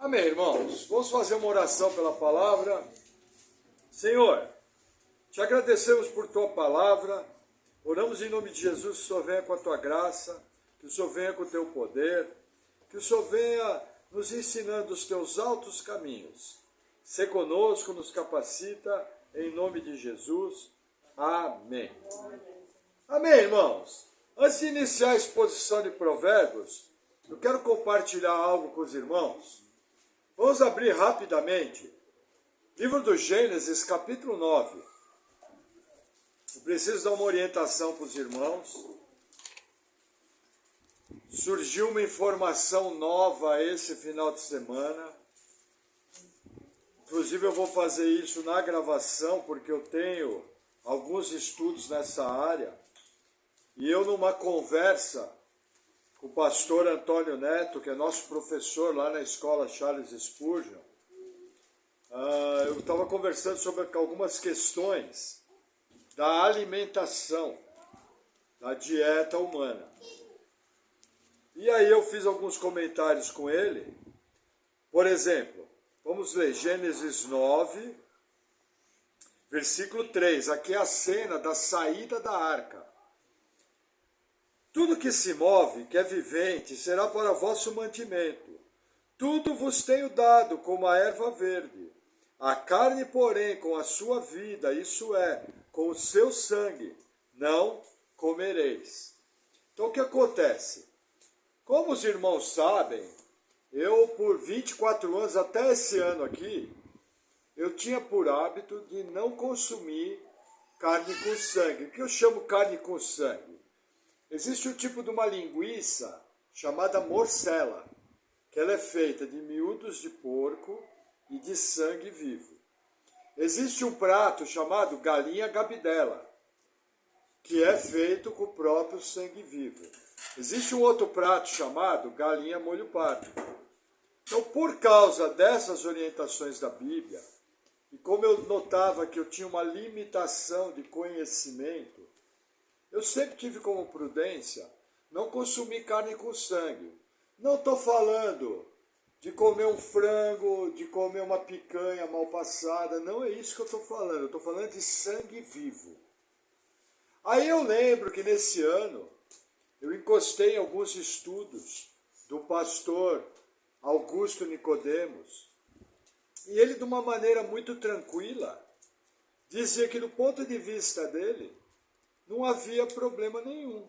Amém, irmãos. Vamos fazer uma oração pela palavra. Senhor, te agradecemos por tua palavra. Oramos em nome de Jesus que o Senhor venha com a tua graça, que o Senhor venha com o teu poder, que o Senhor venha nos ensinando os teus altos caminhos. Sê conosco, nos capacita, em nome de Jesus. Amém. Amém, irmãos. Antes de iniciar a exposição de Provérbios, eu quero compartilhar algo com os irmãos. Vamos abrir rapidamente. Livro do Gênesis, capítulo 9. Eu preciso dar uma orientação para os irmãos. Surgiu uma informação nova esse final de semana. Inclusive eu vou fazer isso na gravação, porque eu tenho alguns estudos nessa área. E eu, numa conversa com o pastor Antônio Neto, que é nosso professor lá na escola Charles Spurgeon, eu estava conversando sobre algumas questões da alimentação, da dieta humana. E aí eu fiz alguns comentários com ele. Por exemplo, vamos ler Gênesis 9, versículo 3. Aqui é a cena da saída da arca. Tudo que se move, que é vivente, será para vosso mantimento. Tudo vos tenho dado como a erva verde. A carne, porém, com a sua vida, isso é, com o seu sangue, não comereis. Então o que acontece? Como os irmãos sabem, eu por 24 anos, até esse ano aqui, eu tinha por hábito de não consumir carne com sangue. O que eu chamo carne com sangue? Existe um tipo de uma linguiça chamada morcela, que ela é feita de miúdos de porco e de sangue vivo. Existe um prato chamado galinha gabidela, que é feito com o próprio sangue vivo. Existe um outro prato chamado galinha molho pardo. Então, por causa dessas orientações da Bíblia, e como eu notava que eu tinha uma limitação de conhecimento, eu sempre tive como prudência não consumir carne com sangue. Não estou falando de comer um frango, de comer uma picanha mal passada. Não é isso que eu estou falando. Eu estou falando de sangue vivo. Aí eu lembro que nesse ano eu encostei em alguns estudos do pastor Augusto Nicodemos. E ele, de uma maneira muito tranquila, dizia que do ponto de vista dele, não havia problema nenhum.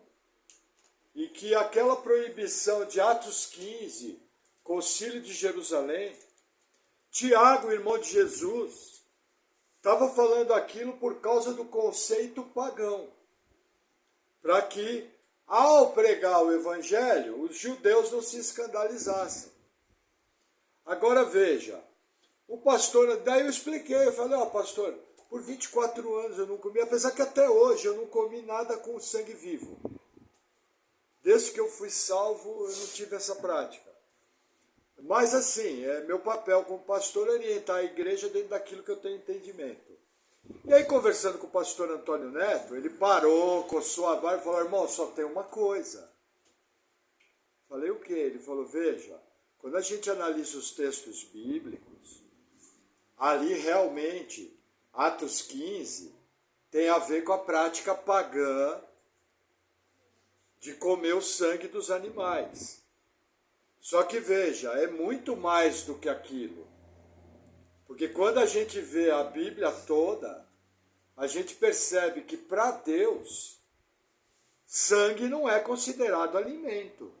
E que aquela proibição de Atos 15, Concílio de Jerusalém, Tiago, irmão de Jesus, estava falando aquilo por causa do conceito pagão. Para que, ao pregar o evangelho, os judeus não se escandalizassem. Agora veja, o pastor, daí eu expliquei, eu falei, pastor, por 24 anos eu não comi, apesar que até hoje eu não comi nada com sangue vivo. Desde que eu fui salvo, eu não tive essa prática. Mas assim, é meu papel como pastor orientar a igreja dentro daquilo que eu tenho entendimento. E aí, conversando com o pastor Antônio Neto, ele parou, coçou a barba e falou, irmão, só tem uma coisa. Falei, o quê? Ele falou, veja, quando a gente analisa os textos bíblicos, ali realmente Atos 15 tem a ver com a prática pagã de comer o sangue dos animais. Só que veja, é muito mais do que aquilo. Porque quando a gente vê a Bíblia toda, a gente percebe que para Deus, sangue não é considerado alimento.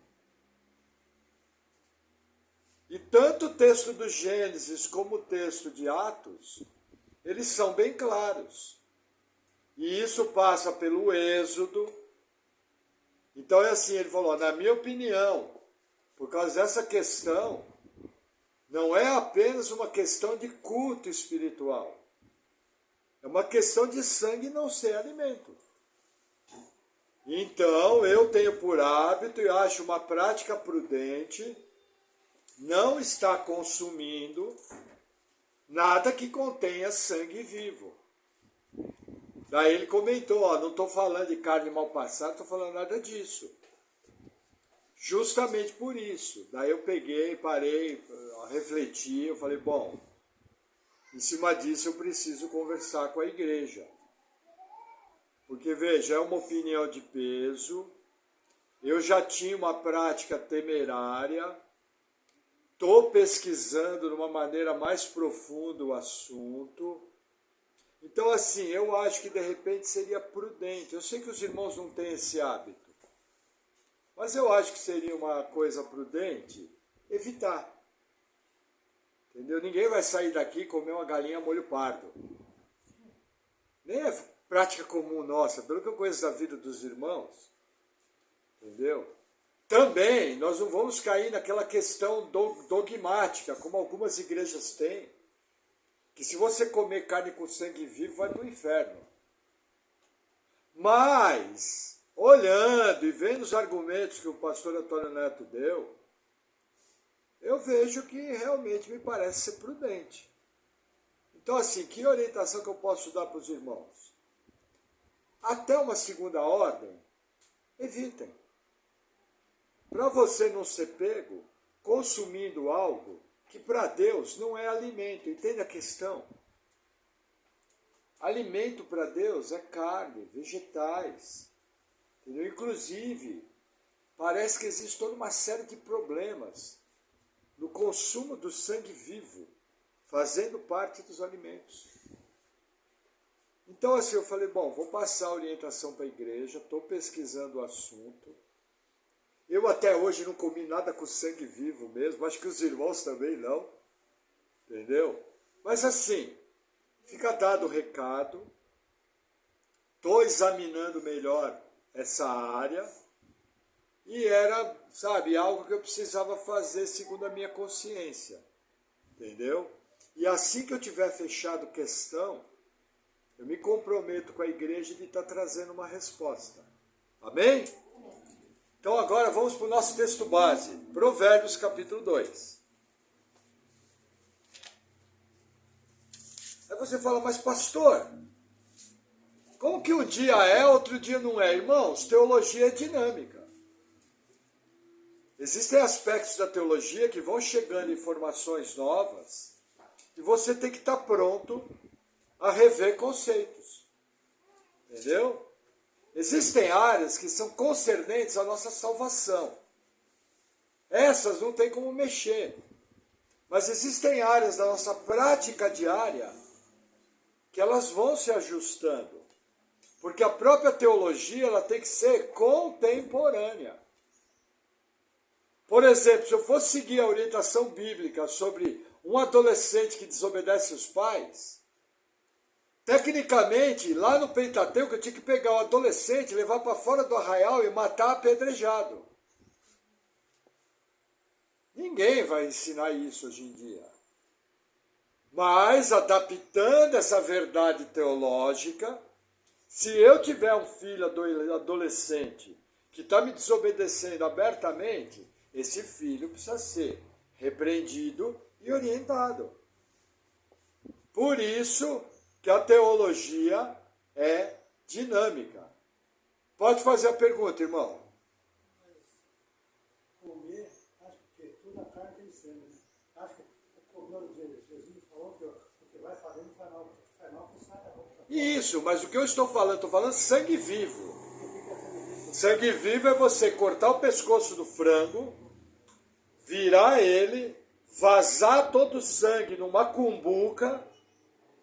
E tanto o texto do Gênesis como o texto de Atos, eles são bem claros. E isso passa pelo Êxodo. Então é assim, ele falou, na minha opinião, por causa dessa questão, não é apenas uma questão de culto espiritual. É uma questão de sangue não ser alimento. Então eu tenho por hábito e acho uma prática prudente não estar consumindo nada que contenha sangue vivo. Daí ele comentou, não estou falando de carne mal passada, não estou falando nada disso. Justamente por isso. Daí eu peguei, parei, refleti, eu falei, bom, em cima disso eu preciso conversar com a igreja. Porque, veja, é uma opinião de peso, eu já tinha uma prática temerária, estou pesquisando de uma maneira mais profunda o assunto. Então, assim, eu acho que de repente seria prudente. Eu sei que os irmãos não têm esse hábito, mas eu acho que seria uma coisa prudente evitar. Entendeu? Ninguém vai sair daqui e comer uma galinha a molho pardo. Nem é prática comum nossa, pelo que eu conheço da vida dos irmãos. Entendeu? Também, nós não vamos cair naquela questão dogmática, como algumas igrejas têm, que se você comer carne com sangue vivo, vai para o inferno. Mas, olhando e vendo os argumentos que o pastor Antônio Neto deu, eu vejo que realmente me parece ser prudente. Então, assim, que orientação que eu posso dar para os irmãos? Até uma segunda ordem, evitem. Para você não ser pego consumindo algo que para Deus não é alimento. Entende a questão? Alimento para Deus é carne, vegetais. Entendeu? Inclusive, parece que existe toda uma série de problemas no consumo do sangue vivo, fazendo parte dos alimentos. Então, assim, eu falei, bom, vou passar a orientação para a igreja, estou pesquisando o assunto. Eu até hoje não comi nada com sangue vivo mesmo, acho que os irmãos também não, entendeu? Mas assim, fica dado o recado, estou examinando melhor essa área, e era, sabe, algo que eu precisava fazer segundo a minha consciência, entendeu? E assim que eu tiver fechado questão, eu me comprometo com a igreja de estar trazendo uma resposta. Amém? Então agora vamos para o nosso texto base, Provérbios capítulo 2. Aí você fala, mas pastor, como que um dia é, outro dia não é? Irmãos, teologia é dinâmica. Existem aspectos da teologia que vão chegando informações novas e você tem que estar pronto a rever conceitos. Entendeu? Existem áreas que são concernentes à nossa salvação. Essas não tem como mexer. Mas existem áreas da nossa prática diária que elas vão se ajustando. Porque a própria teologia ela tem que ser contemporânea. Por exemplo, se eu fosse seguir a orientação bíblica sobre um adolescente que desobedece os pais, tecnicamente, lá no Pentateuco, eu tinha que pegar o adolescente, levar para fora do arraial e matar apedrejado. Ninguém vai ensinar isso hoje em dia. Mas, adaptando essa verdade teológica, se eu tiver um filho adolescente que está me desobedecendo abertamente, esse filho precisa ser repreendido e orientado. Por isso que a teologia é dinâmica. Pode fazer a pergunta, irmão. Comer, acho que tudo a carne tem sangue, né? Acho que o comer de Jesus falou que o que vai para dentro faz mal que sai da boca. Isso, mas o que eu estou falando sangue vivo. Sangue vivo é você cortar o pescoço do frango, virar ele, vazar todo o sangue numa cumbuca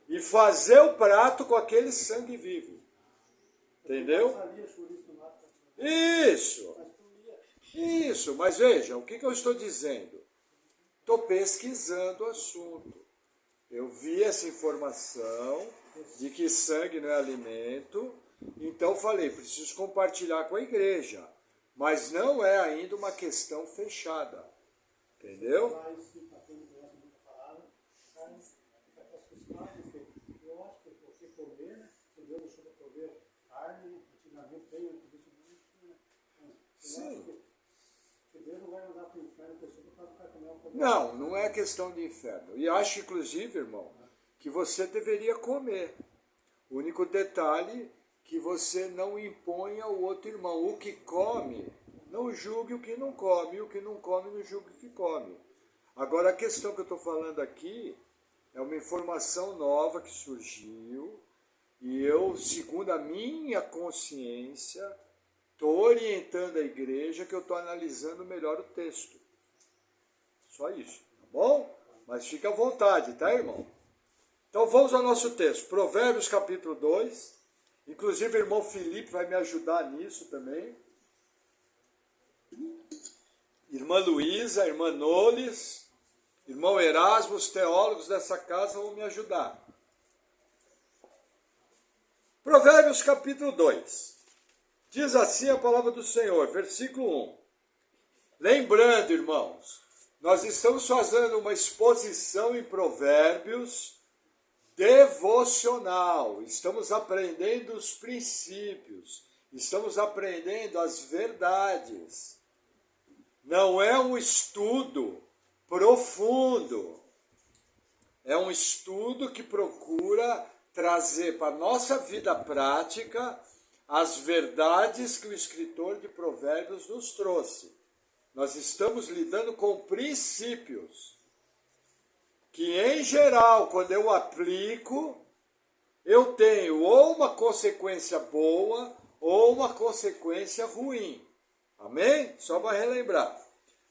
e fazer o prato com aquele sangue vivo. Entendeu? Isso. Isso, mas veja, o que eu estou dizendo? Estou pesquisando o assunto. Eu vi essa informação de que sangue não é alimento, então falei, preciso compartilhar com a igreja. Mas não é ainda uma questão fechada. Entendeu? Eu acho que você comer, né? Deus deixou de comer carne, antigamente bem Sim. que Deus não vai mandar para o inferno, a pessoa não vai comer o Não, não é questão de inferno. E acho, inclusive, irmão, que você deveria comer. O único detalhe que você não imponha ao outro irmão. O que come não julgue o que não come, e o que não come, não julgue o que come. Agora, a questão que eu estou falando aqui é uma informação nova que surgiu, e eu, segundo a minha consciência, estou orientando a igreja que eu estou analisando melhor o texto. Só isso, tá bom? Mas fique à vontade, tá, irmão? Então vamos ao nosso texto, Provérbios capítulo 2. Inclusive o irmão Felipe vai me ajudar nisso também. Irmã Luísa, irmã Noles, irmão Erasmo, os teólogos dessa casa vão me ajudar. Provérbios capítulo 2. Diz assim a palavra do Senhor, versículo 1. Lembrando, irmãos, nós estamos fazendo uma exposição em Provérbios devocional. Estamos aprendendo os princípios, estamos aprendendo as verdades. Não é um estudo profundo, é um estudo que procura trazer para a nossa vida prática as verdades que o escritor de Provérbios nos trouxe. Nós estamos lidando com princípios que, em geral, quando eu aplico, eu tenho ou uma consequência boa ou uma consequência ruim. Amém? Só para relembrar.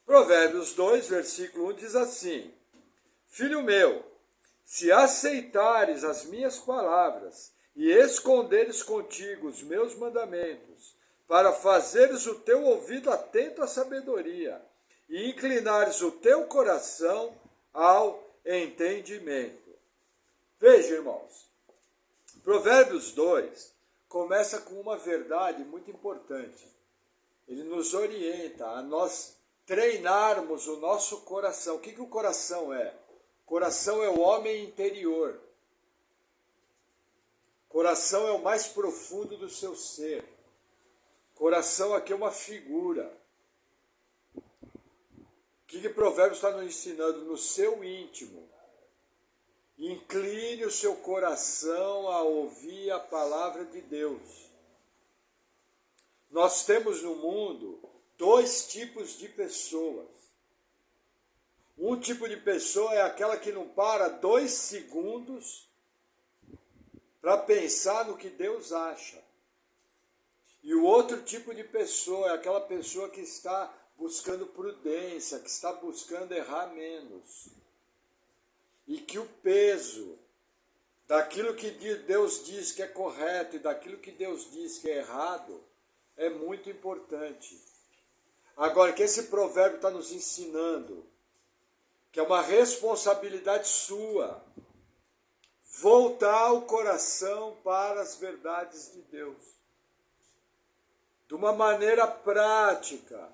Provérbios 2, versículo 1 diz assim: Filho meu, se aceitares as minhas palavras e esconderes contigo os meus mandamentos, para fazeres o teu ouvido atento à sabedoria e inclinares o teu coração ao entendimento. Veja, irmãos, Provérbios 2 começa com uma verdade muito importante. Ele nos orienta a nós treinarmos o nosso coração. O que o coração é? O coração é o homem interior. O coração é o mais profundo do seu ser. O coração aqui é uma figura. O que Provérbios está nos ensinando? No seu íntimo. Incline o seu coração a ouvir a palavra de Deus. Nós temos no mundo dois tipos de pessoas. Um tipo de pessoa é aquela que não para 2 segundos para pensar no que Deus acha. E o outro tipo de pessoa é aquela pessoa que está buscando prudência, que está buscando errar menos. E que o peso daquilo que Deus diz que é correto e daquilo que Deus diz que é errado é muito importante. Agora, que esse provérbio está nos ensinando que é uma responsabilidade sua voltar o coração para as verdades de Deus. De uma maneira prática.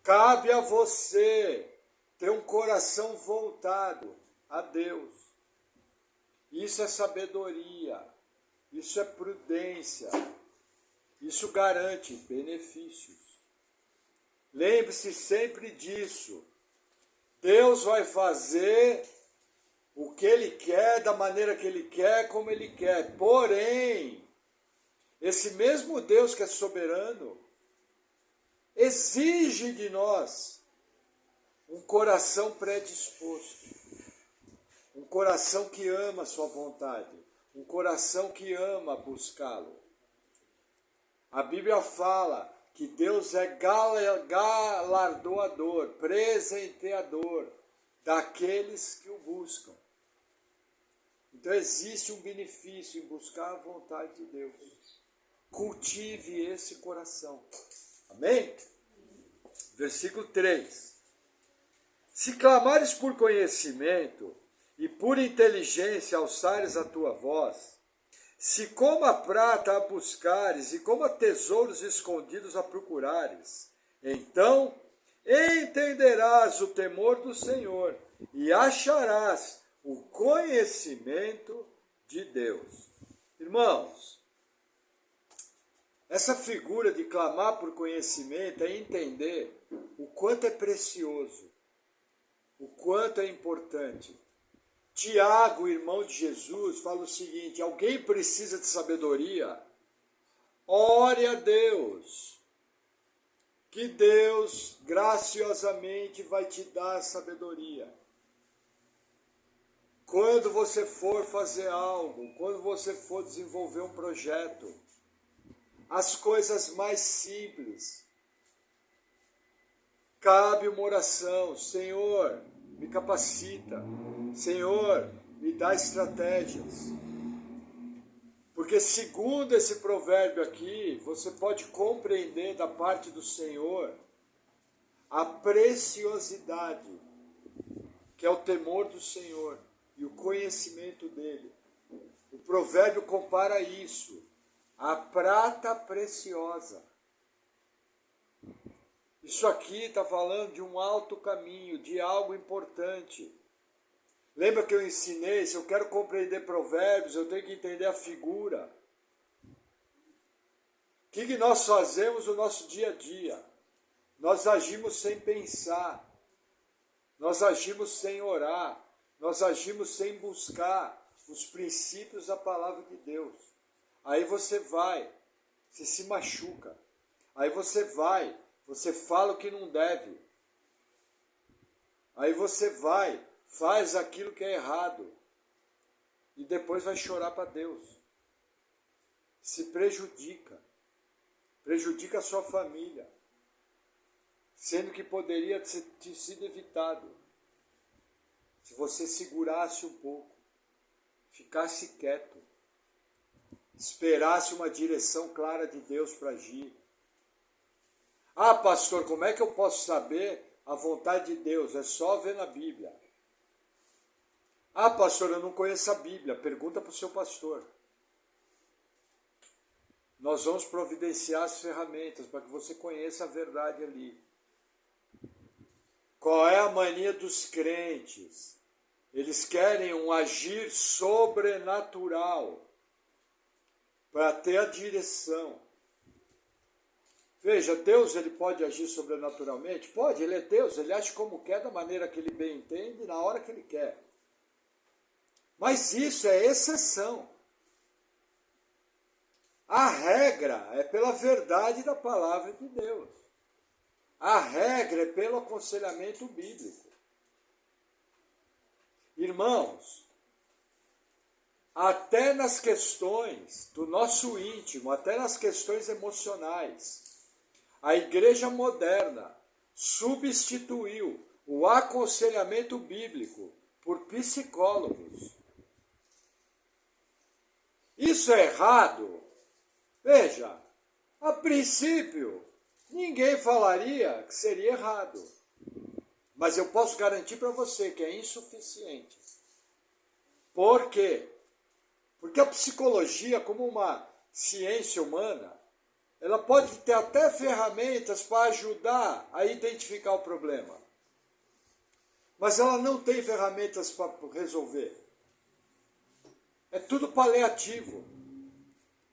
Cabe a você ter um coração voltado a Deus. Isso é sabedoria. Isso é prudência. Isso garante benefícios. Lembre-se sempre disso. Deus vai fazer o que Ele quer, da maneira que Ele quer, como Ele quer. Porém, esse mesmo Deus que é soberano, exige de nós um coração predisposto. Um coração que ama a sua vontade. Um coração que ama buscá-lo. A Bíblia fala que Deus é galardoador, presenteador daqueles que o buscam. Então existe um benefício em buscar a vontade de Deus. Cultive esse coração. Amém? Versículo 3. Se clamares por conhecimento e por inteligência alçares a tua voz, se como a prata a buscares e como a tesouros escondidos a procurares, então entenderás o temor do Senhor e acharás o conhecimento de Deus. Irmãos, essa figura de clamar por conhecimento é entender o quanto é precioso, o quanto é importante. Tiago, irmão de Jesus, fala o seguinte: alguém precisa de sabedoria? Ore a Deus. que Deus graciosamente vai te dar sabedoria. Quando você for fazer algo, quando você for desenvolver um projeto, as coisas mais simples, cabe uma oração: Senhor, me capacita, Senhor, me dá estratégias. Porque segundo esse provérbio aqui, você pode compreender da parte do Senhor a preciosidade, que é o temor do Senhor e o conhecimento dele. O provérbio compara isso à prata preciosa. Isso aqui está falando de um alto caminho, de algo importante. Lembra que eu ensinei, se eu quero compreender provérbios, eu tenho que entender a figura. O que nós fazemos no nosso dia a dia? Nós agimos sem pensar, nós agimos sem orar, nós agimos sem buscar os princípios da palavra de Deus. Aí você vai, você se machuca. Aí você vai, você fala o que não deve. Aí você vai, faz aquilo que é errado e depois vai chorar para Deus. Se prejudica a sua família, sendo que poderia ter sido evitado se você segurasse um pouco, ficasse quieto, esperasse uma direção clara de Deus para agir. Ah, pastor, como é que eu posso saber a vontade de Deus? É só ver na Bíblia. Ah, pastor, eu não conheço a Bíblia. Pergunta para o seu pastor. Nós vamos providenciar as ferramentas para que você conheça a verdade ali. Qual é a mania dos crentes? Eles querem um agir sobrenatural para ter a direção. Veja, Deus ele pode agir sobrenaturalmente? Pode, ele é Deus, ele age como quer, da maneira que ele bem entende, na hora que ele quer. Mas isso é exceção. A regra é pela verdade da palavra de Deus. A regra é pelo aconselhamento bíblico. Irmãos, até nas questões do nosso íntimo, até nas questões emocionais, a igreja moderna substituiu o aconselhamento bíblico por psicólogos. Isso é errado? Veja, a princípio, ninguém falaria que seria errado. Mas eu posso garantir para você que é insuficiente. Por quê? Porque a psicologia, como uma ciência humana, ela pode ter até ferramentas para ajudar a identificar o problema. Mas ela não tem ferramentas para resolver. É tudo paliativo.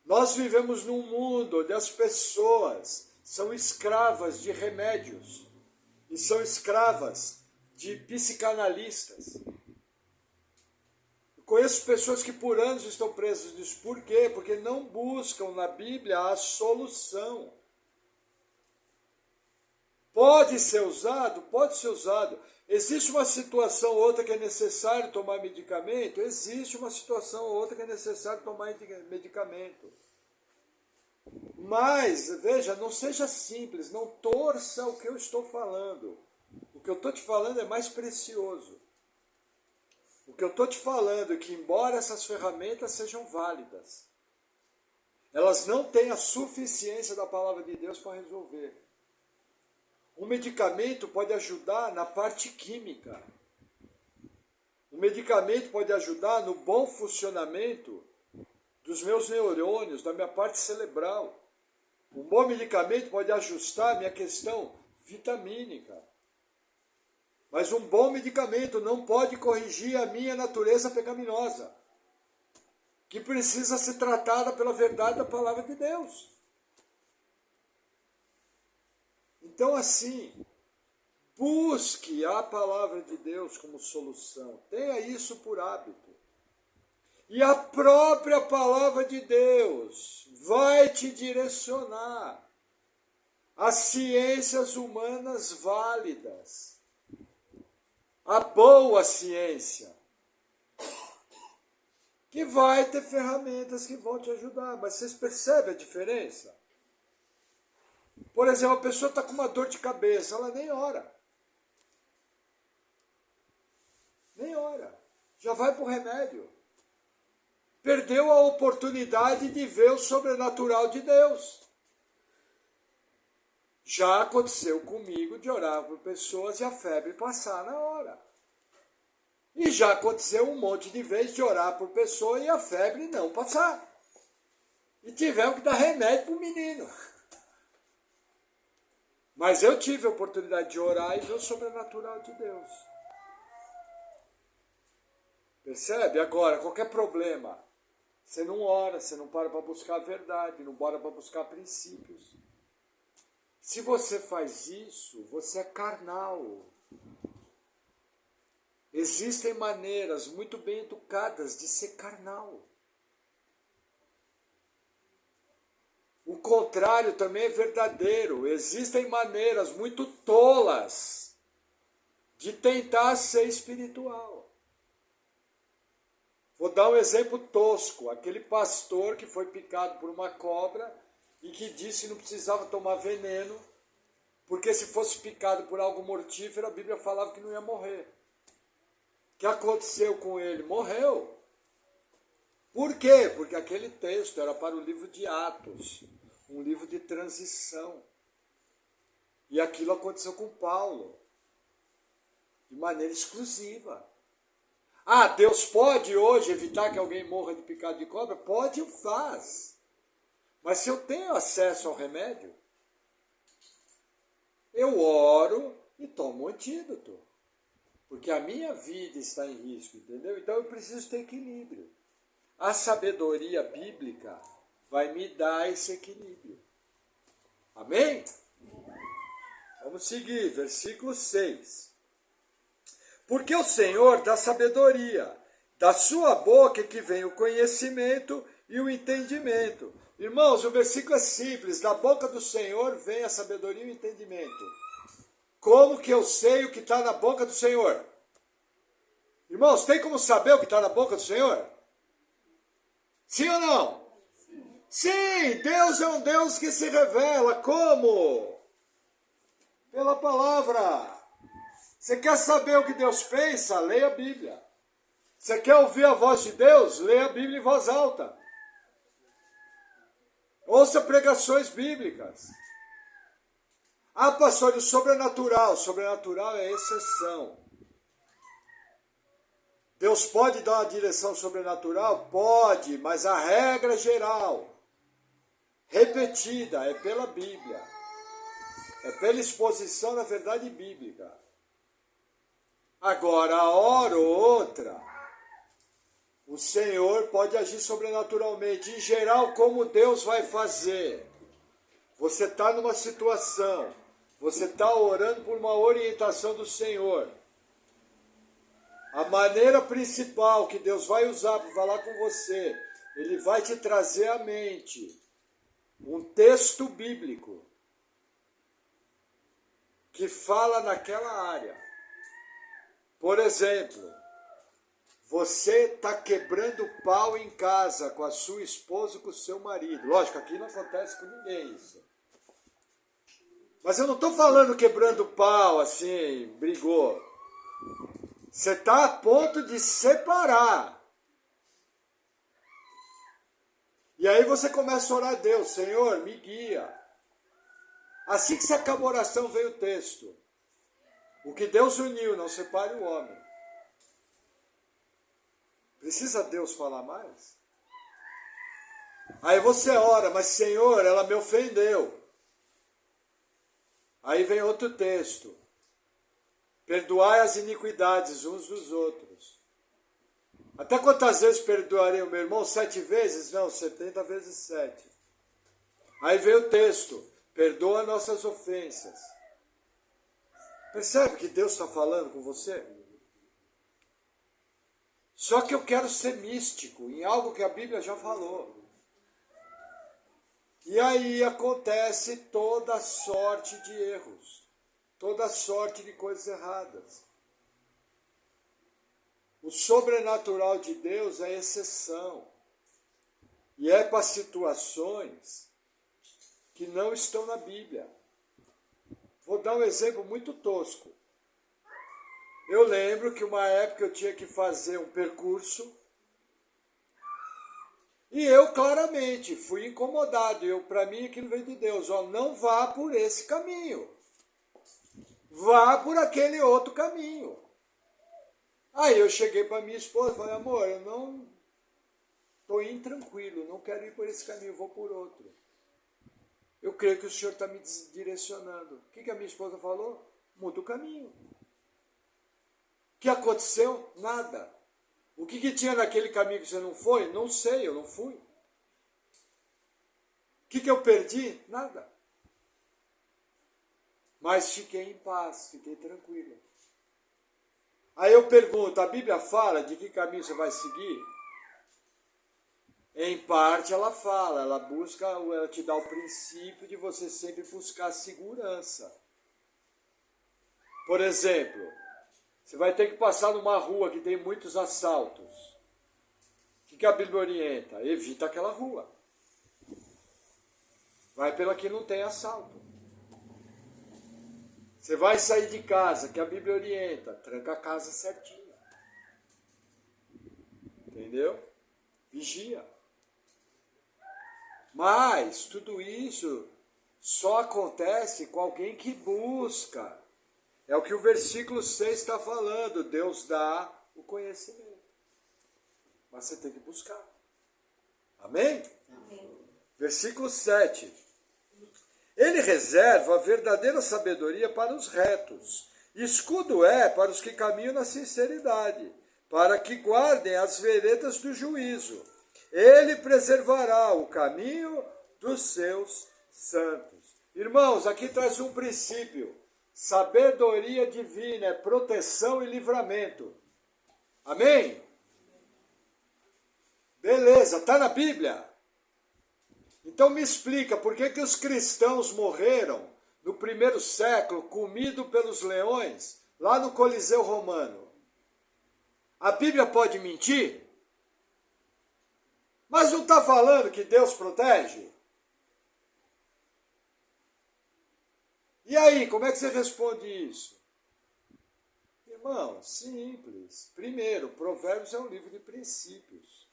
Nós vivemos num mundo onde as pessoas são escravas de remédios e são escravas de psicanalistas. Eu conheço pessoas que por anos estão presas nisso. Por quê? Porque não buscam na Bíblia a solução. Pode ser usado? Pode ser usado. Existe uma situação ou outra que é necessário tomar medicamento? Existe uma situação ou outra que é necessário tomar medicamento. Mas, veja, não seja simples, não torça o que eu estou falando. O que eu estou te falando é mais precioso. O que eu estou te falando é que, embora essas ferramentas sejam válidas, elas não têm a suficiência da palavra de Deus para resolver. Um medicamento pode ajudar na parte química. Um medicamento pode ajudar no bom funcionamento dos meus neurônios, da minha parte cerebral. Um bom medicamento pode ajustar a minha questão vitamínica. Mas um bom medicamento não pode corrigir a minha natureza pecaminosa, que precisa ser tratada pela verdade da palavra de Deus. Então, assim, busque a palavra de Deus como solução. Tenha isso por hábito. E a própria palavra de Deus vai te direcionar as ciências humanas válidas, a boa ciência, que vai ter ferramentas que vão te ajudar. Mas vocês percebem a diferença? Por exemplo, a pessoa está com uma dor de cabeça, ela nem ora. Nem ora. Já vai para o remédio. Perdeu a oportunidade de ver o sobrenatural de Deus. Já aconteceu comigo de orar por pessoas e a febre passar na hora. E já aconteceu um monte de vezes de orar por pessoa e a febre não passar. E tivemos que dar remédio para o menino. Mas eu tive a oportunidade de orar e ver o sobrenatural de Deus. Percebe? Agora, qualquer problema, você não ora, você não para buscar a verdade, não para buscar princípios. Se você faz isso, você é carnal. Existem maneiras muito bem educadas de ser carnal. O contrário também é verdadeiro. Existem maneiras muito tolas de tentar ser espiritual. Vou dar um exemplo tosco. Aquele pastor que foi picado por uma cobra e que disse que não precisava tomar veneno, porque se fosse picado por algo mortífero, a Bíblia falava que não ia morrer. O que aconteceu com ele? Morreu. Por quê? Porque aquele texto era para o livro de Atos, um livro de transição. E aquilo aconteceu com Paulo, de maneira exclusiva. Ah, Deus pode hoje evitar que alguém morra de picado de cobra? Pode e o faz. Mas se eu tenho acesso ao remédio, eu oro e tomo um antídoto. Porque a minha vida está em risco, entendeu? Então eu preciso ter equilíbrio. A sabedoria bíblica vai me dar esse equilíbrio. Amém? Vamos seguir, versículo 6. Porque o Senhor dá sabedoria, da sua boca que vem o conhecimento e o entendimento. Irmãos, o versículo é simples, da boca do Senhor vem a sabedoria e o entendimento. Como que eu sei o que está na boca do Senhor? Irmãos, tem como saber o que está na boca do Senhor? Sim ou não? Sim, Deus é um Deus que se revela. Como? Pela palavra. Você quer saber o que Deus pensa? Leia a Bíblia. Você quer ouvir a voz de Deus? Leia a Bíblia em voz alta. Ouça pregações bíblicas. Ah, pastor, o sobrenatural. O sobrenatural é exceção. Deus pode dar uma direção sobrenatural? Pode, mas a regra geral, repetida, é pela Bíblia. É pela exposição da verdade bíblica. Agora, a hora ou outra, o Senhor pode agir sobrenaturalmente. Em geral, como Deus vai fazer? Você está numa situação, você está orando por uma orientação do Senhor. A maneira principal que Deus vai usar para falar com você, Ele vai te trazer à mente um texto bíblico que fala naquela área. Por exemplo, você está quebrando pau em casa com a sua esposa e com o seu marido. Lógico, aqui não acontece com ninguém isso. Mas eu não estou falando quebrando pau, assim, brigou. Você está a ponto de separar. E aí você começa a orar a Deus, Senhor, me guia. Assim que você acaba a oração, vem o texto. O que Deus uniu, não separe o homem. Precisa Deus falar mais? Aí você ora, mas Senhor, ela me ofendeu. Aí vem outro texto. Perdoai as iniquidades uns dos outros. Até quantas vezes perdoarei o meu irmão? 7 vezes? Não, 70 vezes 7. Aí vem o texto. Perdoa nossas ofensas. Percebe que Deus está falando com você? Só que eu quero ser místico em algo que a Bíblia já falou. E aí acontece toda sorte de erros, toda sorte de coisas erradas. O sobrenatural de Deus é exceção. E é para situações que não estão na Bíblia. Vou dar um exemplo muito tosco. Eu lembro que uma época eu tinha que fazer um percurso e eu claramente fui incomodado. Para mim aquilo veio de Deus. Ó, não vá por esse caminho. Vá por aquele outro caminho. Aí eu cheguei para minha esposa e falei, amor, eu não estou intranquilo, não quero ir por esse caminho, vou por outro. Eu creio que o Senhor está me direcionando. O que a minha esposa falou? Muda o caminho. O que aconteceu? Nada. O que tinha naquele caminho que você não foi? Não sei, eu não fui. O que eu perdi? Nada. Mas fiquei em paz, fiquei tranquilo. Aí eu pergunto, a Bíblia fala de que caminho você vai seguir? Em parte ela fala, ela te dá o princípio de você sempre buscar segurança. Por exemplo, você vai ter que passar numa rua que tem muitos assaltos. O que a Bíblia orienta? Evita aquela rua. Vai pela que não tem assalto. Você vai sair de casa, que a Bíblia orienta, tranca a casa certinho. Entendeu? Vigia. Mas tudo isso só acontece com alguém que busca. É o que o versículo 6 está falando. Deus dá o conhecimento. Mas você tem que buscar. Amém? Amém. Versículo 7. Ele reserva a verdadeira sabedoria para os retos. Escudo é para os que caminham na sinceridade, para que guardem as veredas do juízo. Ele preservará o caminho dos seus santos. Irmãos, aqui traz um princípio. Sabedoria divina é proteção e livramento. Amém? Beleza, está na Bíblia? Então me explica, por que os cristãos morreram no primeiro século, comidos pelos leões, lá no Coliseu Romano? A Bíblia pode mentir? Mas não está falando que Deus protege? E aí, como é que você responde isso? Irmão, simples. Primeiro, Provérbios é um livro de princípios.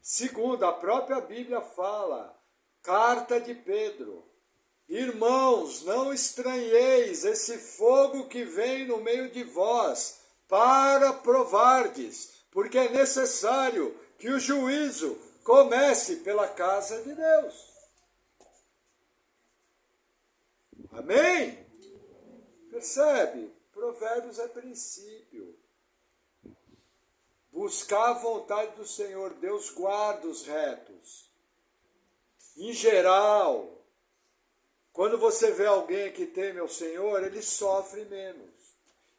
Segundo, a própria Bíblia fala, carta de Pedro, irmãos, não estranheis esse fogo que vem no meio de vós, para provardes, porque é necessário que o juízo comece pela casa de Deus. Amém? Percebe? Provérbios é princípio. Buscar a vontade do Senhor, Deus guarda os retos. Em geral, quando você vê alguém que teme ao Senhor, ele sofre menos.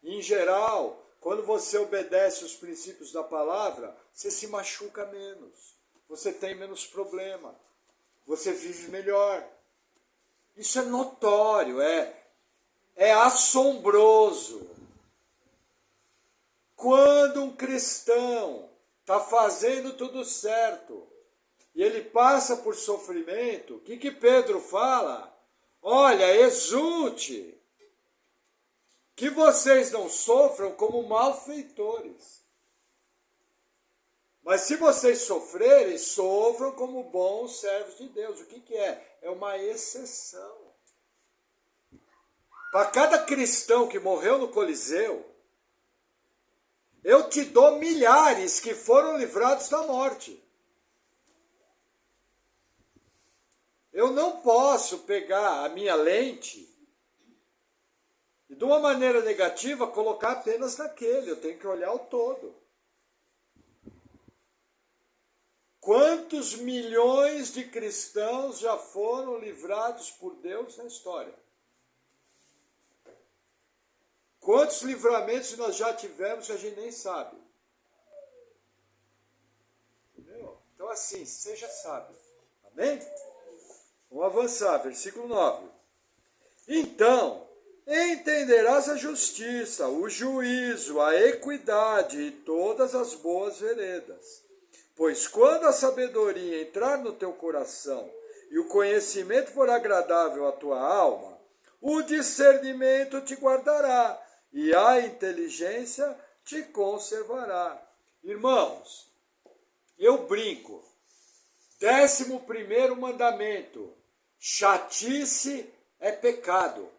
Em geral, quando você obedece os princípios da palavra, você se machuca menos. Você tem menos problema. Você vive melhor. Isso é notório, é assombroso. Quando um cristão está fazendo tudo certo e ele passa por sofrimento, o que Pedro fala? Olha, exulte, que vocês não sofram como malfeitores. Mas se vocês sofrerem, sofram como bons servos de Deus. O que é? É uma exceção. Para cada cristão que morreu no Coliseu, eu te dou milhares que foram livrados da morte. Eu não posso pegar a minha lente e, de uma maneira negativa, colocar apenas naquele. Eu tenho que olhar o todo. Quantos milhões de cristãos já foram livrados por Deus na história? Quantos livramentos nós já tivemos que a gente nem sabe? Entendeu? Então assim, seja sábio. Amém? Vamos avançar, versículo 9. Então, entenderás a justiça, o juízo, a equidade e todas as boas veredas. Pois quando a sabedoria entrar no teu coração e o conhecimento for agradável à tua alma, o discernimento te guardará e a inteligência te conservará. Irmãos, eu brinco. 11º mandamento: chatice é pecado.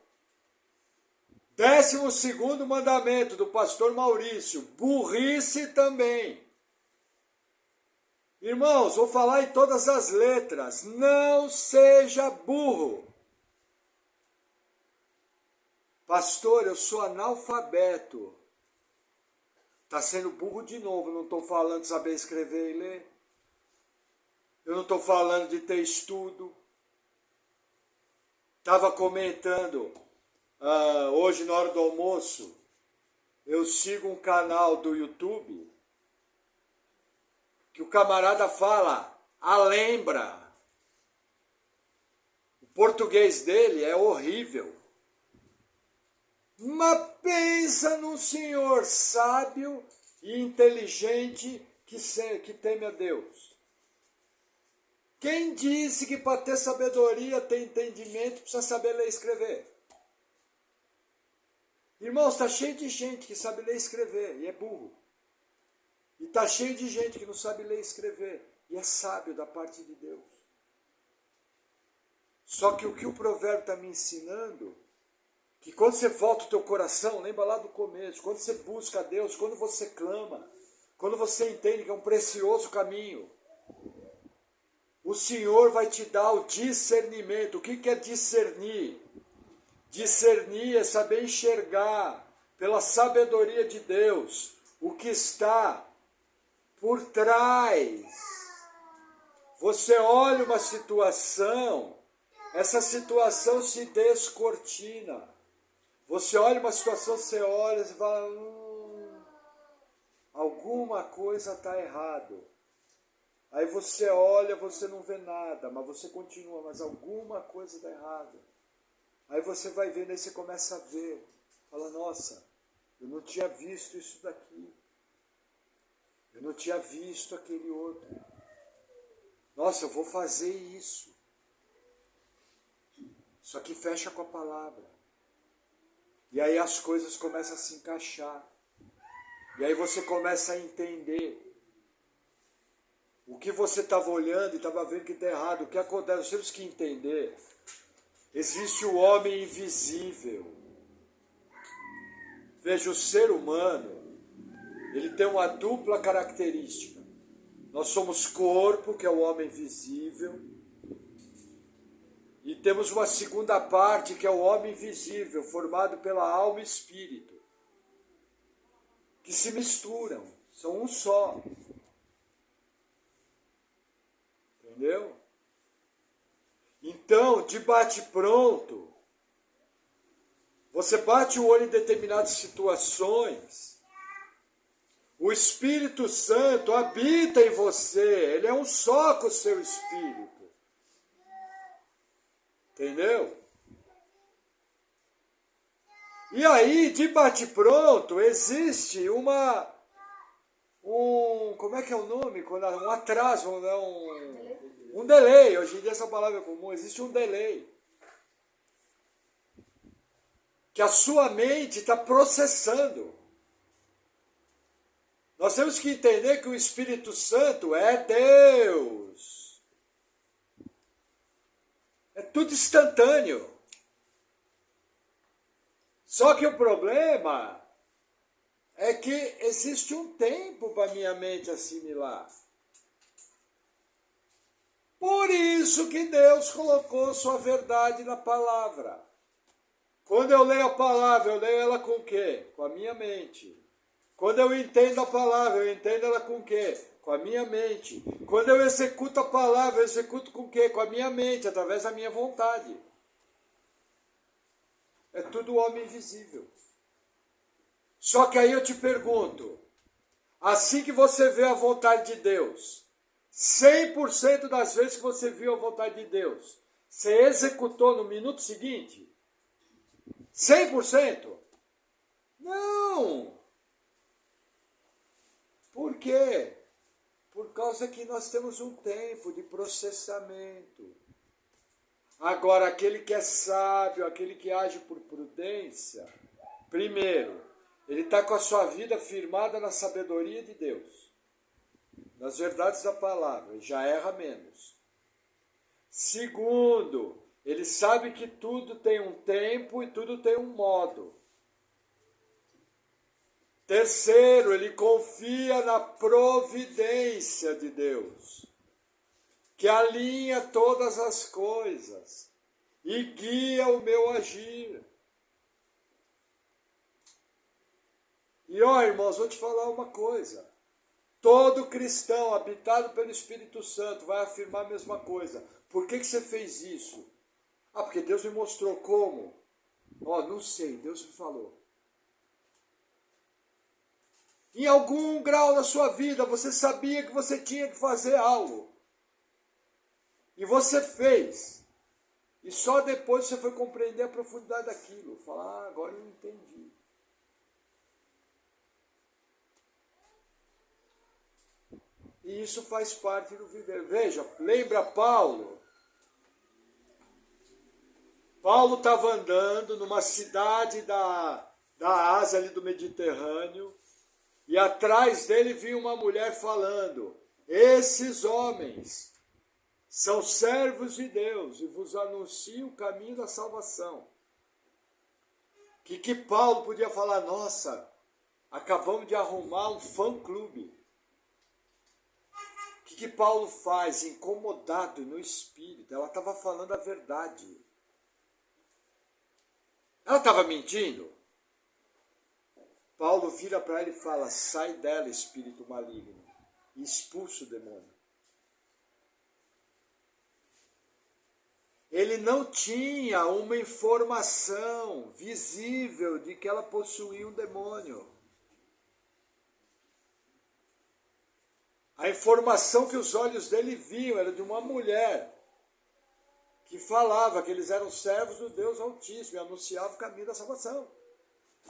12º mandamento do pastor Maurício: burrice também. Irmãos, vou falar em todas as letras: não seja burro. Pastor, eu sou analfabeto. Está sendo burro de novo, não estou falando de saber escrever e ler. Eu não estou falando de ter estudo. Estava comentando hoje na hora do almoço, eu sigo um canal do YouTube que o camarada fala alembra. O português dele é horrível. Mas pensa num senhor sábio e inteligente que teme a Deus. Quem disse que para ter sabedoria, ter entendimento, precisa saber ler e escrever? Irmãos, está cheio de gente que sabe ler e escrever e é burro. E está cheio de gente que não sabe ler e escrever e é sábio da parte de Deus. Só que o que o provérbio está me ensinando, que quando você volta o teu coração, lembra lá do começo, quando você busca a Deus, quando você clama, quando você entende que é um precioso caminho, o Senhor vai te dar o discernimento. O que é discernir? Discernir é saber enxergar pela sabedoria de Deus o que está por trás. Você olha uma situação, essa situação se descortina. Você olha uma situação, você olha e fala, alguma coisa está errado. Aí você olha, você não vê nada, mas você continua, mas alguma coisa está errada. Aí você vai vendo, aí você começa a ver, fala, nossa, eu não tinha visto isso daqui. Eu não tinha visto aquele outro. Nossa, eu vou fazer isso. Isso aqui fecha com a palavra. E aí as coisas começam a se encaixar. E aí você começa a entender. O que você estava olhando e estava vendo que está errado. O que acontece? Nós temos que entender. Existe o homem invisível. Veja, o ser humano, ele tem uma dupla característica. Nós somos corpo, que é o homem visível, e temos uma segunda parte, que é o homem invisível, formado pela alma e espírito, que se misturam, são um só. Entendeu? Então, de bate-pronto, você bate o olho em determinadas situações, o Espírito Santo habita em você, ele é um só com o seu Espírito. Entendeu? E aí, de bate-pronto, existe como é que é o nome? Um atraso, um delay. Hoje em dia essa palavra é comum, existe um delay. Que a sua mente está processando. Nós temos que entender que o Espírito Santo é Deus. É tudo instantâneo. Só que o problema é que existe um tempo para minha mente assimilar. Por isso que Deus colocou sua verdade na palavra. Quando eu leio a palavra, eu leio ela com o quê? Com a minha mente. Quando eu entendo a palavra, eu entendo ela com o quê? Com a minha mente. Quando eu executo a palavra, eu executo com o quê? Com a minha mente, através da minha vontade. É tudo homem invisível. Só que aí eu te pergunto, assim que você vê a vontade de Deus, 100% das vezes que você viu a vontade de Deus, Você executou no minuto seguinte? 100%? Não! Por quê? Por causa que nós temos um tempo de processamento. Agora, aquele que é sábio, aquele que age por prudência, primeiro, ele está com a sua vida firmada na sabedoria de Deus, nas verdades da palavra, e já erra menos. Segundo, ele sabe que tudo tem um tempo e tudo tem um modo. Terceiro, ele confia na providência de Deus, que alinha todas as coisas e guia o meu agir. E ó, irmãos, vou te falar uma coisa. Todo cristão habitado pelo Espírito Santo vai afirmar a mesma coisa. Por que você fez isso? Ah, porque Deus me mostrou como. Ó, não sei, Deus me falou. Em algum grau da sua vida, você sabia que você tinha que fazer algo. E você fez. E só depois você foi compreender a profundidade daquilo. Falar, ah, agora eu entendi. E isso faz parte do viver. Veja, lembra Paulo? Paulo estava andando numa cidade da Ásia, ali do Mediterrâneo, e atrás dele vinha uma mulher falando, esses homens são servos de Deus e vos anunciam o caminho da salvação. Que Paulo podia falar, nossa, acabamos de arrumar um fã-clube. O que Paulo faz? Incomodado no espírito. Ela estava falando a verdade. Ela estava mentindo? Paulo vira para ela e fala, sai dela, espírito maligno, e expulsa o demônio. Ele não tinha uma informação visível de que ela possuía um demônio. A informação que os olhos dele viam era de uma mulher que falava que eles eram servos do Deus Altíssimo e anunciava o caminho da salvação.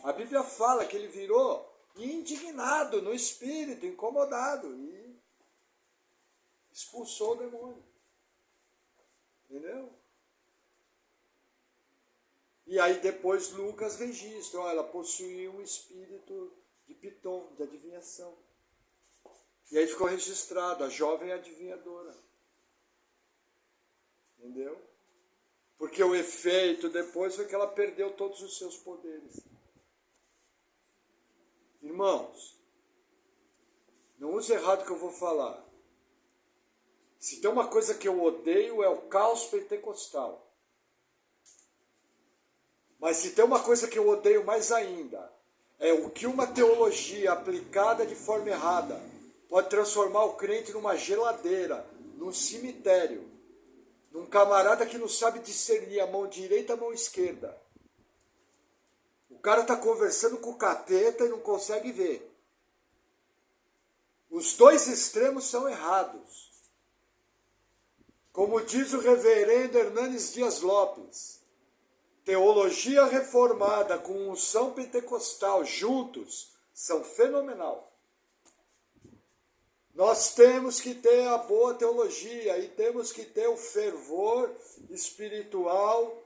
A Bíblia fala que ele virou indignado no espírito, incomodado, e expulsou o demônio. Entendeu? E aí depois Lucas registra, ó, ela possuía um espírito de piton, de adivinhação. E aí ficou registrado, a jovem adivinhadora. Entendeu? Porque o efeito depois foi que ela perdeu todos os seus poderes. Irmãos, não use errado o que eu vou falar. Se tem uma coisa que eu odeio é o caos pentecostal. Mas se tem uma coisa que eu odeio mais ainda, é o que uma teologia aplicada de forma errada pode transformar o crente numa geladeira, num cemitério, num camarada que não sabe discernir a mão direita e a mão esquerda. O cara está conversando com o capeta e não consegue ver. Os dois extremos são errados. Como diz o reverendo Hernanes Dias Lopes, teologia reformada com unção pentecostal juntos são fenomenal. Nós temos que ter a boa teologia e temos que ter o fervor espiritual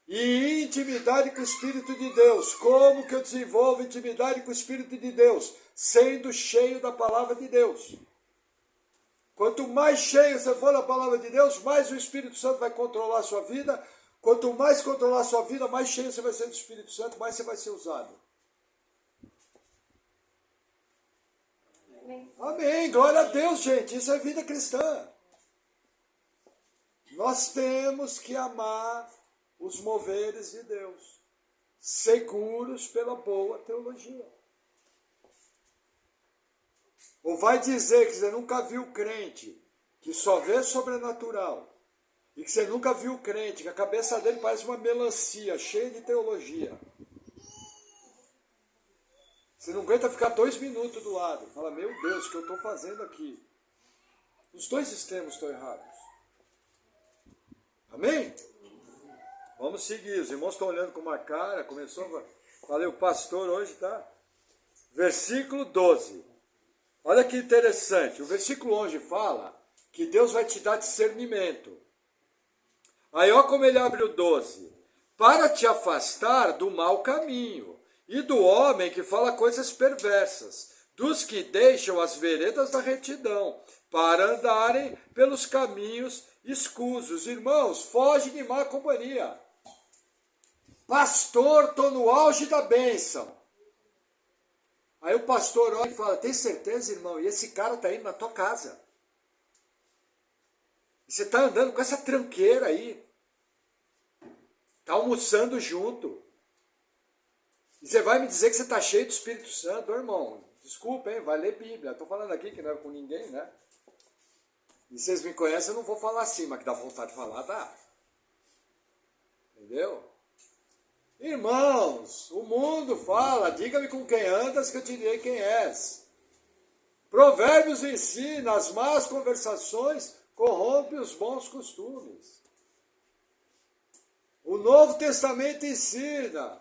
e intimidade com o Espírito de Deus. Como que eu desenvolvo intimidade com o Espírito de Deus? Sendo cheio da palavra de Deus. Quanto mais cheio você for da palavra de Deus, mais o Espírito Santo vai controlar a sua vida. Quanto mais controlar a sua vida, mais cheio você vai ser do Espírito Santo, mais você vai ser usado. Amém. Amém. Glória a Deus, gente. Isso é vida cristã. Nós temos que amar os moveres de Deus, seguros pela boa teologia. Ou vai dizer que você nunca viu crente que só vê sobrenatural, e que você nunca viu crente que a cabeça dele parece uma melancia cheia de teologia. Você não aguenta ficar 2 minutos do lado. Fala, meu Deus, o que eu estou fazendo aqui? Os dois extremos estão errados. Amém? Vamos seguir. Os irmãos estão olhando com uma cara. Começou. Falei, o pastor hoje tá. Versículo 12. Olha que interessante. O versículo 11 fala que Deus vai te dar discernimento. Aí olha como ele abre o 12. Para te afastar do mau caminho e do homem que fala coisas perversas, dos que deixam as veredas da retidão, para andarem pelos caminhos escusos. Irmãos, foge de má companhia. Pastor, estou no auge da bênção. Aí o pastor olha e fala, tem certeza, irmão? E esse cara está indo na tua casa. E você está andando com essa tranqueira aí. Está almoçando junto. E você vai me dizer que você está cheio do Espírito Santo, irmão. Desculpa, hein? Vai ler Bíblia. Estou falando aqui que não é com ninguém, né? E vocês me conhecem, eu não vou falar assim, mas que dá vontade de falar, tá? Entendeu? Irmãos, o mundo fala, diga-me com quem andas que eu te direi quem és. Provérbios ensina, as más conversações corrompem os bons costumes. O Novo Testamento ensina,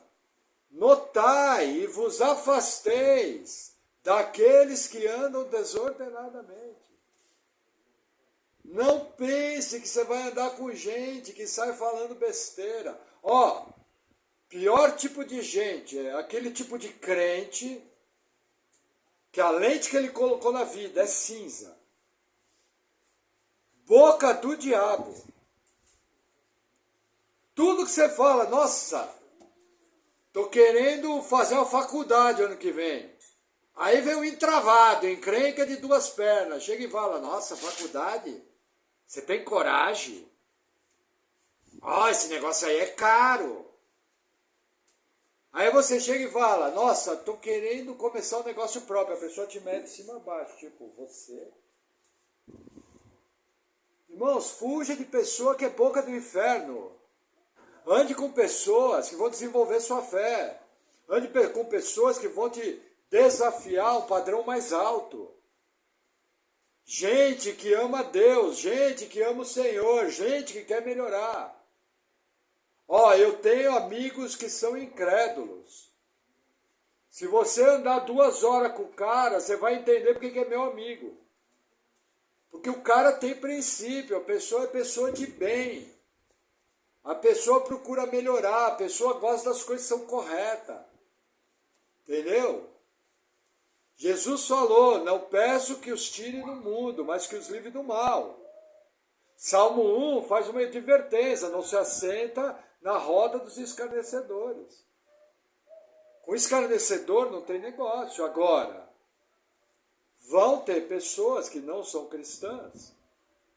notai e vos afasteis daqueles que andam desordenadamente. Não pense que você vai andar com gente que sai falando besteira. Ó, pior tipo de gente é aquele tipo de crente que a lente que ele colocou na vida é cinza. Boca do diabo. Tudo que você fala, nossa, tô querendo fazer uma faculdade ano que vem. Aí vem um entravado, encrenca de duas pernas. Chega e fala, nossa, faculdade? Você tem coragem? Ó, esse negócio aí é caro. Aí você chega e fala, nossa, tô querendo começar um negócio próprio. A pessoa te mete de cima a baixo, tipo, você? Irmãos, fuja de pessoa que é boca do inferno. Ande com pessoas que vão desenvolver sua fé. Ande com pessoas que vão te desafiar a um padrão mais alto. Gente que ama Deus, gente que ama o Senhor, gente que quer melhorar. Ó, eu tenho amigos que são incrédulos. Se você andar 2 horas com o cara, você vai entender porque que é meu amigo. Porque o cara tem princípio, a pessoa é pessoa de bem. A pessoa procura melhorar, a pessoa gosta das coisas que são corretas. Entendeu? Jesus falou, não peço que os tire do mundo, mas que os livre do mal. Salmo 1 faz uma advertência, não se assenta na roda dos escarnecedores. Com escarnecedor não tem negócio. Agora, vão ter pessoas que não são cristãs,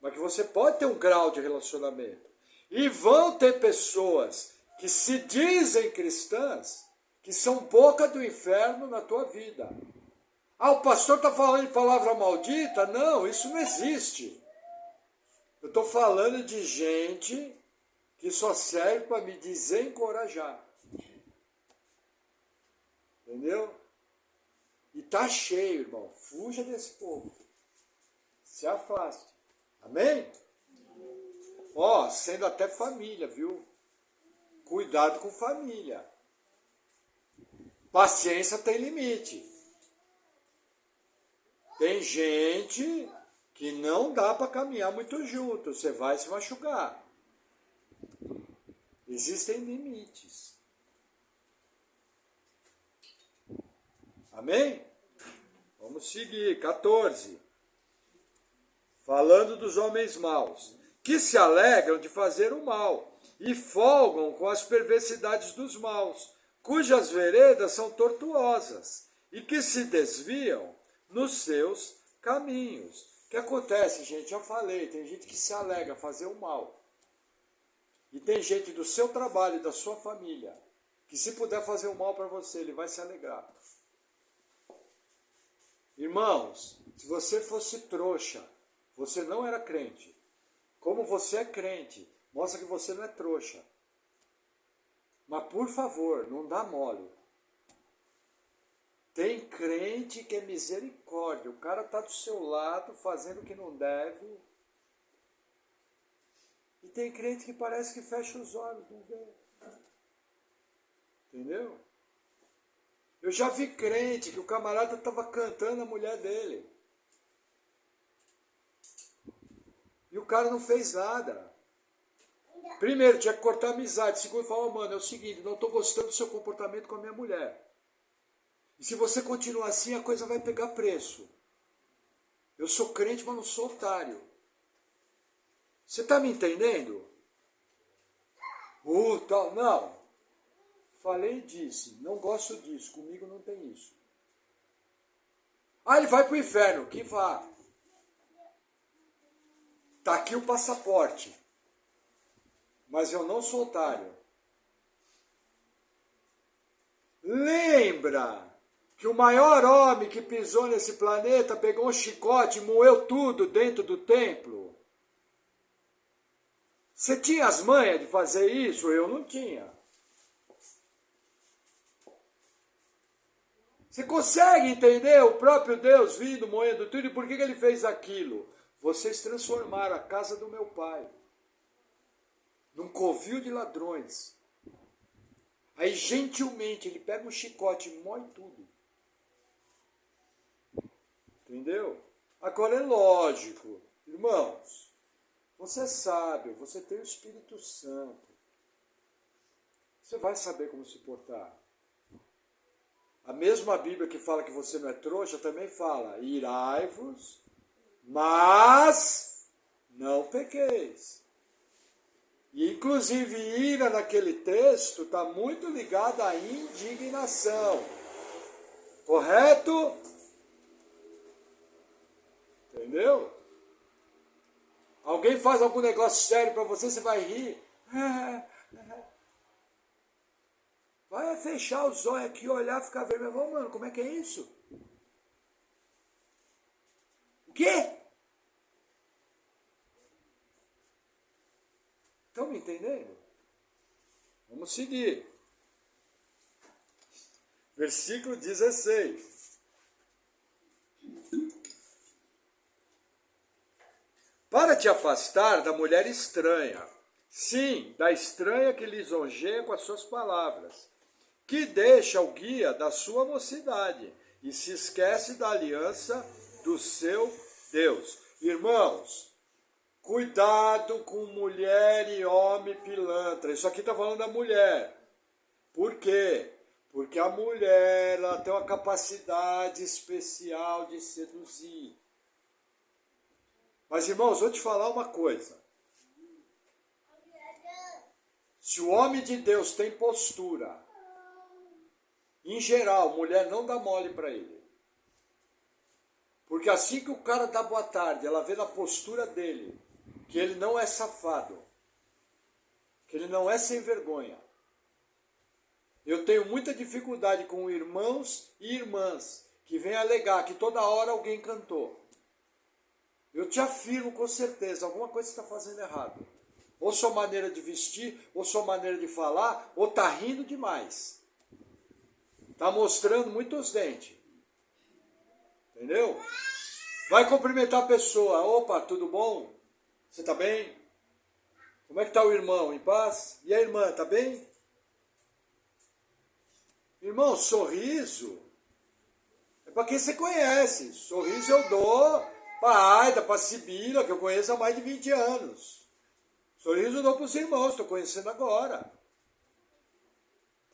mas que você pode ter um grau de relacionamento. E vão ter pessoas que se dizem cristãs, que são boca do inferno na tua vida. Ah, o pastor está falando de palavra maldita? Não, isso não existe. Eu estou falando de gente que só serve para me desencorajar. Entendeu? E tá cheio, irmão. Fuja desse povo. Se afaste. Amém? Ó, sendo até família, viu? Cuidado com família. Paciência tem limite. Tem gente que não dá para caminhar muito junto, você vai se machucar. Existem limites. Amém? Vamos seguir. 14. Falando dos homens maus, que se alegram de fazer o mal e folgam com as perversidades dos maus, cujas veredas são tortuosas e que se desviam nos seus caminhos. O que acontece, gente? Eu falei, tem gente que se alegra fazer o mal. E tem gente do seu trabalho e da sua família que se puder fazer o mal para você, ele vai se alegrar. Irmãos, se você fosse trouxa, você não era crente. Como você é crente, mostra que você não é trouxa. Mas por favor, não dá mole. Tem crente que é misericórdia. O cara está do seu lado fazendo o que não deve. E tem crente que parece que fecha os olhos, não vê. Entendeu? Eu já vi crente que o camarada estava cantando a mulher dele. E o cara não fez nada. Primeiro, tinha que cortar a amizade. Segundo, falou, mano, é o seguinte, não estou gostando do seu comportamento com a minha mulher. E se você continuar assim, a coisa vai pegar preço. Eu sou crente, mas não sou otário. Você está me entendendo? Tal, não. Falei e disse, não gosto disso, comigo não tem isso. Ah, ele vai pro inferno, que vá. Tá aqui o passaporte. Mas eu não sou otário. Lembra que o maior homem que pisou nesse planeta pegou um chicote e moeu tudo dentro do templo? Você tinha as manhas de fazer isso? Eu não tinha. Você consegue entender o próprio Deus vindo, moendo tudo? E por que ele fez aquilo? Vocês transformaram a casa do meu pai num covil de ladrões. Aí, gentilmente, ele pega um chicote e moe tudo. Entendeu? Agora é lógico, irmãos, você é sábio, você tem o Espírito Santo. Você vai saber como se portar. A mesma Bíblia que fala que você não é trouxa também fala, irai-vos, mas não pequeis. E inclusive ira naquele texto está muito ligada à indignação. Correto? Entendeu? Alguém faz algum negócio sério para você, você vai rir. Vai fechar os olhos aqui, olhar, ficar vermelho. Mano, como é que é isso? O quê? Estão me entendendo? Vamos seguir. Versículo 16. Para te afastar da mulher estranha, sim, da estranha que lisonjeia com as suas palavras, que deixa o guia da sua mocidade e se esquece da aliança do seu Deus. Irmãos, cuidado com mulher e homem pilantra. Isso aqui está falando da mulher. Por quê? Porque a mulher ela tem uma capacidade especial de seduzir. Mas, irmãos, vou te falar uma coisa. Se o homem de Deus tem postura, em geral, mulher não dá mole para ele. Porque assim que o cara dá boa tarde, ela vê na postura dele que ele não é safado, que ele não é sem vergonha. Eu tenho muita dificuldade com irmãos e irmãs que vêm alegar que toda hora alguém cantou. Eu te afirmo com certeza, alguma coisa está fazendo errado. Ou sua maneira de vestir, ou sua maneira de falar, ou está rindo demais. Está mostrando muitos dentes. Entendeu? Vai cumprimentar a pessoa. Opa, tudo bom? Você está bem? Como é que está o irmão? Em paz? E a irmã, está bem? Irmão, sorriso é para quem você conhece. Sorriso eu dou para a Aida, para a Sibila, que eu conheço há mais de 20 anos. Sorriso eu dou para os irmãos, estou conhecendo agora.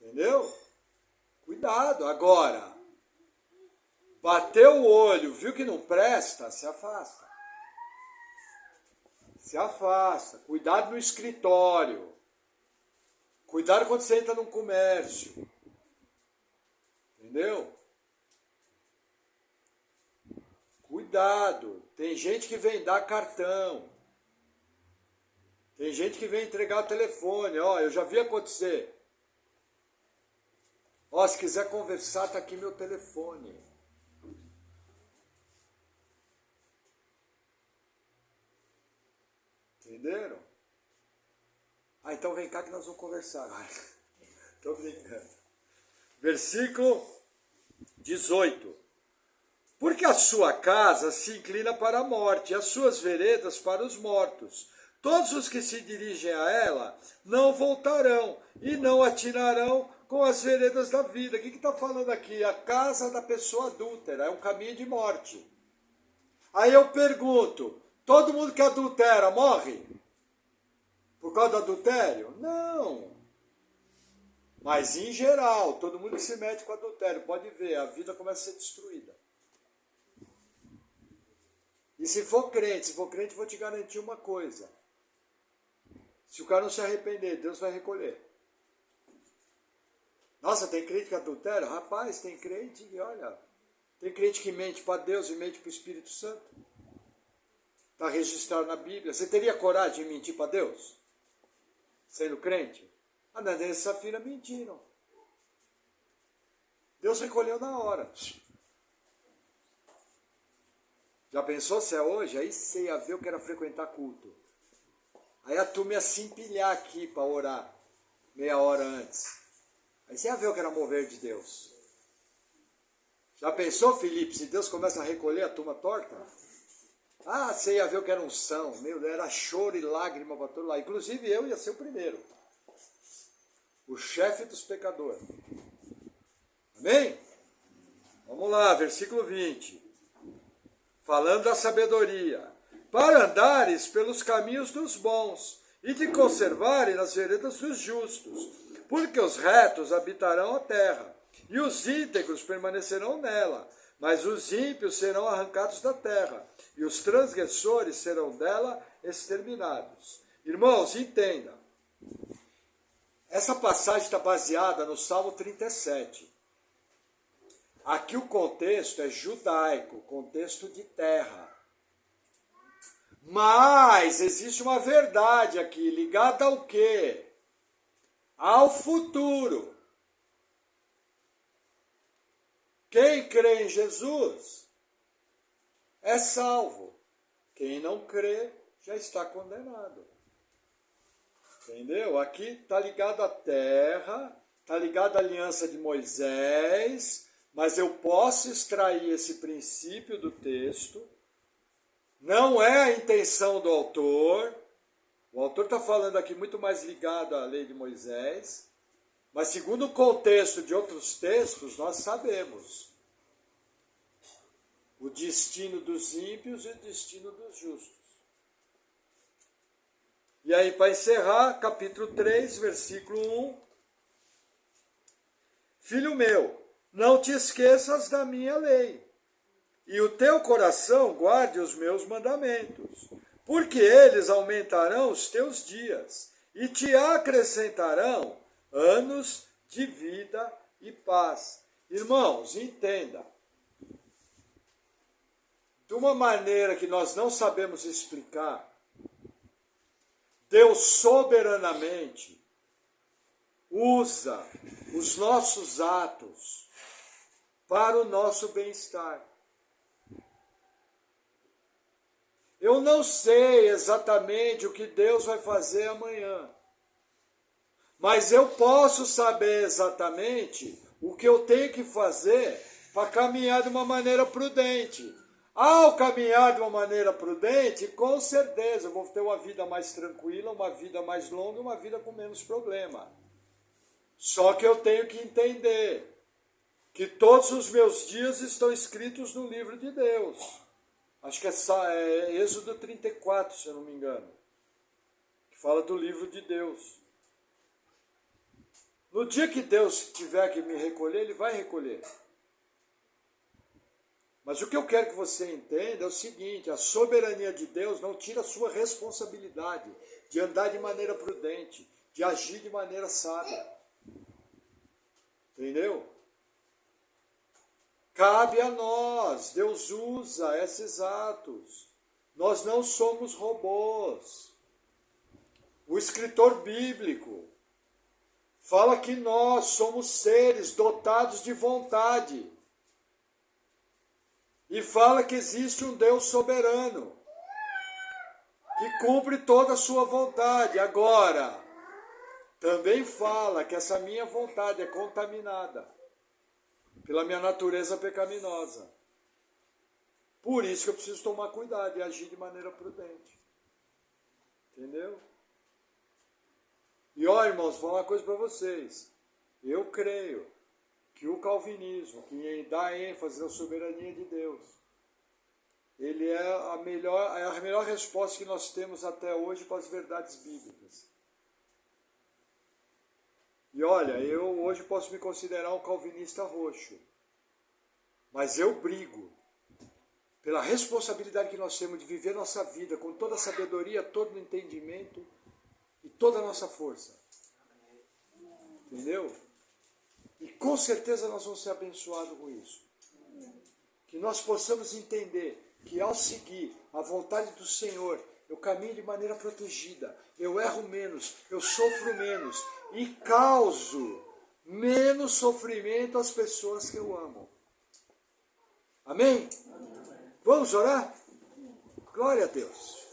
Entendeu? Cuidado. Agora, bateu o olho, viu que não presta, se afasta. Se afasta. Cuidado no escritório. Cuidado quando você entra num comércio. Entendeu? Cuidado. Tem gente que vem dar cartão. Tem gente que vem entregar o telefone. Ó, eu já vi acontecer. Ó, se quiser conversar, tá aqui meu telefone. Entenderam? Ah, então vem cá que nós vamos conversar agora. Tô brincando. Versículo 18. Porque a sua casa se inclina para a morte, e as suas veredas para os mortos. Todos os que se dirigem a ela não voltarão e não atinarão com as veredas da vida. O que está falando aqui? A casa da pessoa adúltera é um caminho de morte. Aí eu pergunto, todo mundo que adultera morre? Por causa do adultério? Não. Mas em geral, todo mundo que se mete com adultério, pode ver, a vida começa a ser destruída. E se for crente, vou te garantir uma coisa. Se o cara não se arrepender, Deus vai recolher. Nossa, tem crente que adultera? Rapaz, tem crente que, olha, tem crente que mente para Deus e mente para o Espírito Santo. Está registrado na Bíblia. Você teria coragem de mentir para Deus? Sendo crente? Ananias e Safira mentiram. Deus recolheu na hora. Já pensou se é hoje? Aí você ia ver, eu quero frequentar culto. Aí a turma ia se empilhar aqui para orar, meia hora antes. Aí você ia ver o que era mover de Deus. Já pensou, Felipe, se Deus começa a recolher a turma torta? Ah, você ia ver o que era unção. Meu Deus, era choro e lágrima para todo lado. Inclusive eu ia ser o primeiro. O chefe dos pecadores. Amém? Vamos lá, versículo 20. Falando da sabedoria. Para andares pelos caminhos dos bons e te conservarem nas veredas dos justos, porque os retos habitarão a terra, e os íntegros permanecerão nela, mas os ímpios serão arrancados da terra, e os transgressores serão dela exterminados. Irmãos, entenda, essa passagem está baseada no Salmo 37. Aqui o contexto é judaico, contexto de terra. Mas existe uma verdade aqui, ligada ao quê? Ao futuro. Quem crê em Jesus é salvo. Quem não crê já está condenado. Entendeu? Aqui está ligado à terra, está ligado à aliança de Moisés, mas eu posso extrair esse princípio do texto. Não é a intenção do autor. O autor está falando aqui muito mais ligado à lei de Moisés. Mas segundo o contexto de outros textos, nós sabemos o destino dos ímpios e o destino dos justos. E aí, para encerrar, capítulo 3, versículo 1. Filho meu, não te esqueças da minha lei, e o teu coração guarde os meus mandamentos, porque eles aumentarão os teus dias, e te acrescentarão anos de vida e paz. Irmãos, entenda. De uma maneira que nós não sabemos explicar, Deus soberanamente usa os nossos atos para o nosso bem-estar. Eu não sei exatamente o que Deus vai fazer amanhã, mas eu posso saber exatamente o que eu tenho que fazer para caminhar de uma maneira prudente. Ao caminhar de uma maneira prudente, com certeza eu vou ter uma vida mais tranquila, uma vida mais longa, uma vida com menos problema. Só que eu tenho que entender que todos os meus dias estão escritos no livro de Deus. Acho que é Êxodo 34, se eu não me engano, que fala do livro de Deus. No dia que Deus tiver que me recolher, Ele vai recolher. Mas o que eu quero que você entenda é o seguinte, a soberania de Deus não tira a sua responsabilidade de andar de maneira prudente, de agir de maneira sábia. Entendeu? Cabe a nós, Deus usa esses atos. Nós não somos robôs. O escritor bíblico fala que nós somos seres dotados de vontade. E fala que existe um Deus soberano, que cumpre toda a sua vontade. Agora, também fala que essa minha vontade é contaminada pela minha natureza pecaminosa. Por isso que eu preciso tomar cuidado e agir de maneira prudente. Entendeu? E ó, irmãos, vou falar uma coisa para vocês. Eu creio que o calvinismo, que dá ênfase à soberania de Deus, ele é a melhor resposta que nós temos até hoje para as verdades bíblicas. E olha, eu hoje posso me considerar um calvinista roxo, mas eu brigo pela responsabilidade que nós temos de viver nossa vida com toda a sabedoria, todo o entendimento e toda a nossa força. Entendeu? E com certeza nós vamos ser abençoados com isso. Que nós possamos entender que ao seguir a vontade do Senhor, eu caminho de maneira protegida, eu erro menos, eu sofro menos e causo menos sofrimento às pessoas que eu amo. Amém? Vamos orar? Glória a Deus.